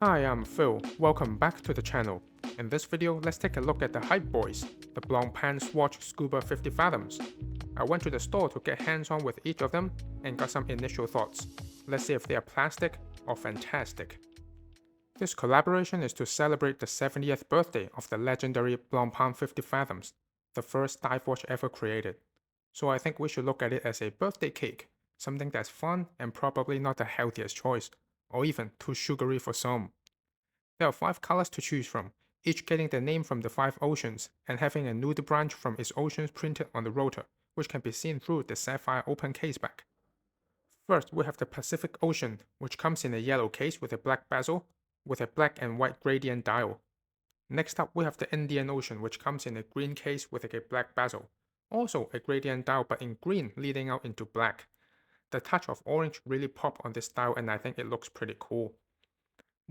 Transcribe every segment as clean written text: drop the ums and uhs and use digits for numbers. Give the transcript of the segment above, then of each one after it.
Hi, I'm Phil. Welcome back to the channel. In this video, let's take a look at the hype boys, the Blancpain Swatch Scuba 50 Fathoms. I went to the store to get hands-on with each of them and got some initial thoughts. Let's see if they are plastic or fantastic. This collaboration is to celebrate the 70th birthday of the legendary Blancpain 50 Fathoms, the first dive watch ever created. So I think we should look at it as a birthday cake, something that's fun and probably not the healthiest choice, or even too sugary for some. There are 5 colors to choose from, each getting their name from the 5 oceans and having a nude branch from its oceans printed on the rotor, which can be seen through the sapphire open caseback. First, we have the Pacific Ocean, which comes in a yellow case with a black bezel, with a black and white gradient dial. Next up, we have the Indian Ocean, which comes in a green case with a black bezel, also a gradient dial but in green leading out into black. The touch of orange really popped on this dial and I think it looks pretty cool.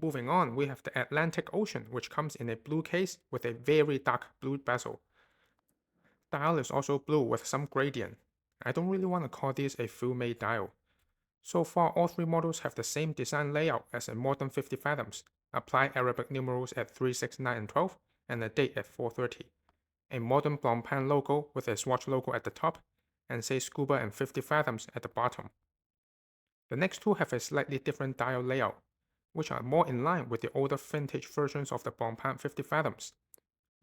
Moving on, we have the Atlantic Ocean, which comes in a blue case with a very dark blue bezel. Dial is also blue with some gradient. I don't really want to call this a full-made dial. So far, all 3 models have the same design layout as a modern 50 Fathoms. Apply Arabic numerals at 3, 6, 9, and 12, and a date at 4:30. A modern Blancpain logo with a Swatch logo at the top, and say Scuba and 50 Fathoms at the bottom. The next 2 have a slightly different dial layout, which are more in line with the older vintage versions of the Blancpain 50 Fathoms,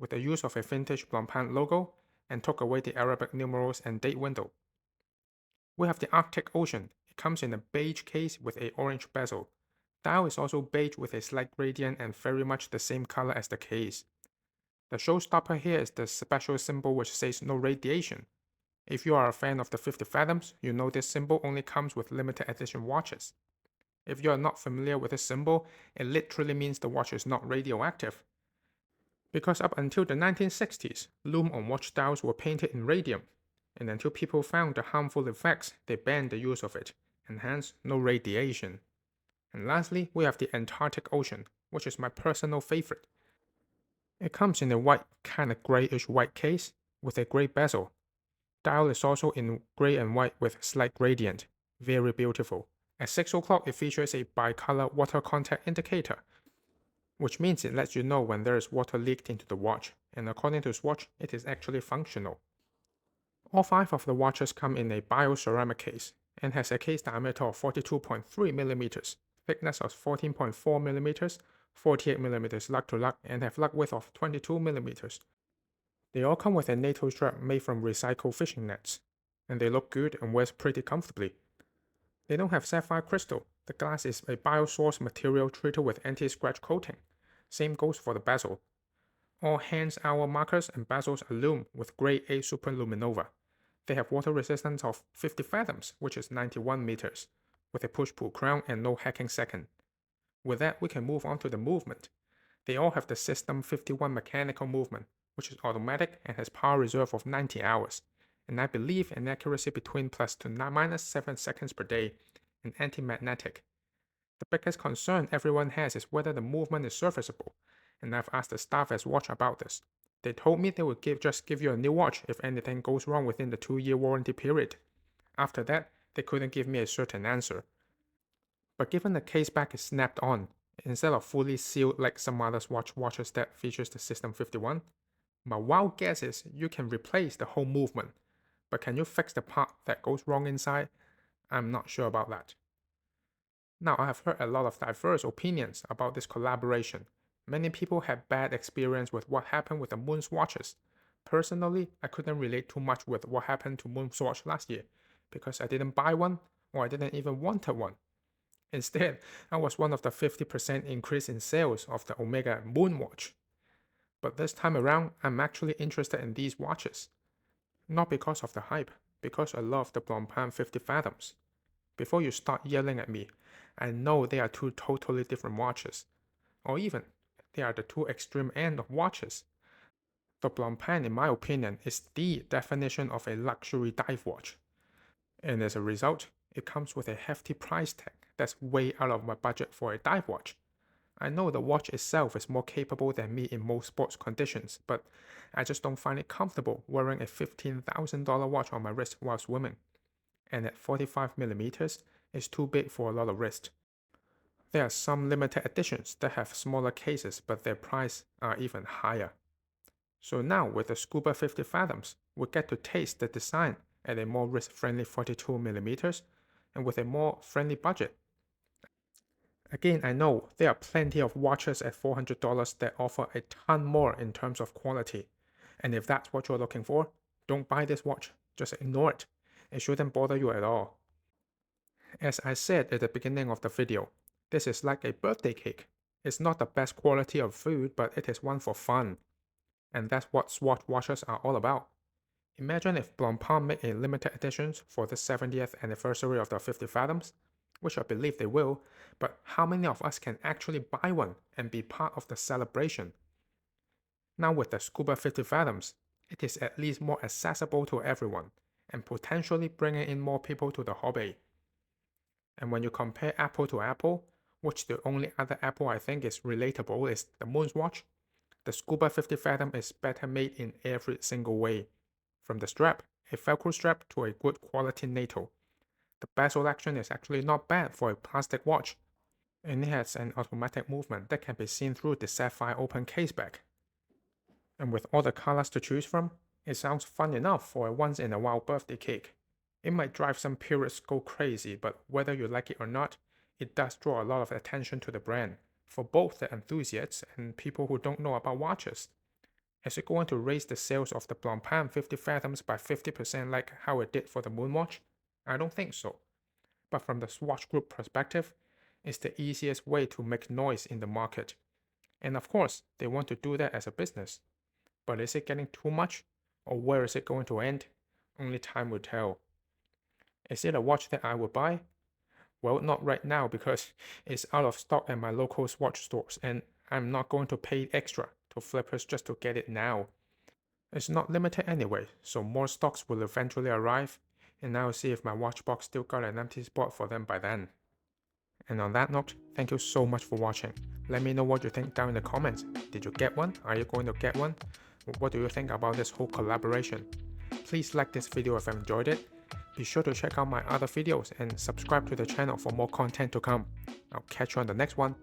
with the use of a vintage Blancpain logo and took away the Arabic numerals and date window. We have the Arctic Ocean. It comes in a beige case with a orange bezel. Dial is also beige with a slight gradient and very much the same color as the case. The showstopper here is the special symbol which says no radiation. If you are a fan of the 50 Fathoms, you know this symbol only comes with limited edition watches. If you are not familiar with this symbol, it literally means the watch is not radioactive. Because up until the 1960s, lume on watch dials were painted in radium, and until people found the harmful effects, they banned the use of it, and hence no radiation. And lastly, we have the Antarctic Ocean, which is my personal favorite. It comes in a white, kinda grayish white case, with a grey bezel. Dial is also in grey and white with slight gradient. Very beautiful. At 6 o'clock, it features a bicolor water contact indicator, which means it lets you know when there is water leaked into the watch, and according to Swatch, it is actually functional. All 5 of the watches come in a bioceramic case, and has a case diameter of 42.3mm, thickness of 14.4mm, 48mm lug to lug, and have lug width of 22mm. They all come with a NATO strap made from recycled fishing nets, and they look good and wears pretty comfortably. They don't have sapphire crystal. The glass is a biosourced material treated with anti-scratch coating. Same goes for the bezel. All hands hour markers and bezels are lume with grade A superluminova. They have water resistance of 50 fathoms, which is 91 meters, with a push-pull crown and no hacking second. With that, we can move on to the movement. They all have the System 51 mechanical movement, which is automatic and has power reserve of 90 hours, and I believe an accuracy between plus to minus 7 seconds per day, and anti-magnetic. The biggest concern everyone has is whether the movement is serviceable, and I've asked the staff at Swatch about this. They told me they would just give you a new watch if anything goes wrong within the 2-year warranty period. After that, they couldn't give me a certain answer. But given the caseback is snapped on, instead of fully sealed like some other Swatch watches that features the System 51, my wild guess is you can replace the whole movement, but can you fix the part that goes wrong inside? I'm not sure about that. Now, I have heard a lot of diverse opinions about this collaboration. Many people had bad experience with what happened with the Moon Swatches. Personally, I couldn't relate too much with what happened to Moon Swatch last year, because I didn't buy one, or I didn't even want one. Instead, I was one of the 50% increase in sales of the Omega Moon Watch. But this time around, I'm actually interested in these watches. Not because of the hype, because I love the Blancpain 50 Fathoms. Before you start yelling at me, I know they are 2 totally different watches. Or even, they are the 2 extreme end of watches. The Blancpain, in my opinion, is the definition of a luxury dive watch. And as a result, it comes with a hefty price tag that's way out of my budget for a dive watch. I know the watch itself is more capable than me in most sports conditions, but I just don't find it comfortable wearing a $15,000 watch on my wrist while swimming. And at 45mm, it's too big for a lot of wrist. There are some limited editions that have smaller cases, but their price are even higher. So now with the Scuba 50 Fathoms, we get to taste the design at a more wrist-friendly 42mm and with a more friendly budget. Again, I know there are plenty of watches at $400 that offer a ton more in terms of quality. And if that's what you're looking for, don't buy this watch. Just ignore it. It shouldn't bother you at all. As I said at the beginning of the video, this is like a birthday cake. It's not the best quality of food, but it is one for fun. And that's what Swatch watches are all about. Imagine if Blancpain made a limited editions for the 70th anniversary of the 50 Fathoms, which I believe they will, but how many of us can actually buy one and be part of the celebration? Now with the Scuba 50 Fathoms, it is at least more accessible to everyone, and potentially bringing in more people to the hobby. And when you compare Apple to Apple, which the only other Apple I think is relatable is the Moon's watch, the Scuba 50 Fathom is better made in every single way. From the strap, a Velcro strap, to a good quality NATO. The bezel action is actually not bad for a plastic watch, and it has an automatic movement that can be seen through the sapphire open caseback. And with all the colors to choose from, it sounds fun enough for a once-in-a-while birthday cake. It might drive some purists go crazy, but whether you like it or not, it does draw a lot of attention to the brand, for both the enthusiasts and people who don't know about watches. Is it going to raise the sales of the Blancpain 50 Fathoms by 50% like how it did for the Moonwatch? I don't think so. But from the Swatch Group perspective, it's the easiest way to make noise in the market. And of course, they want to do that as a business. But is it getting too much? Or where is it going to end? Only time will tell. Is it a watch that I would buy? Well, not right now because it's out of stock at my local Swatch stores and I'm not going to pay extra to flippers just to get it now. It's not limited anyway, so more stocks will eventually arrive, and I'll see if my watch box still got an empty spot for them by then. And on that note, thank you so much for watching. Let me know what you think down in the comments. Did you get one? Are you going to get one? What do you think about this whole collaboration? Please like this video if you enjoyed it. Be sure to check out my other videos and subscribe to the channel for more content to come. I'll catch you on the next one.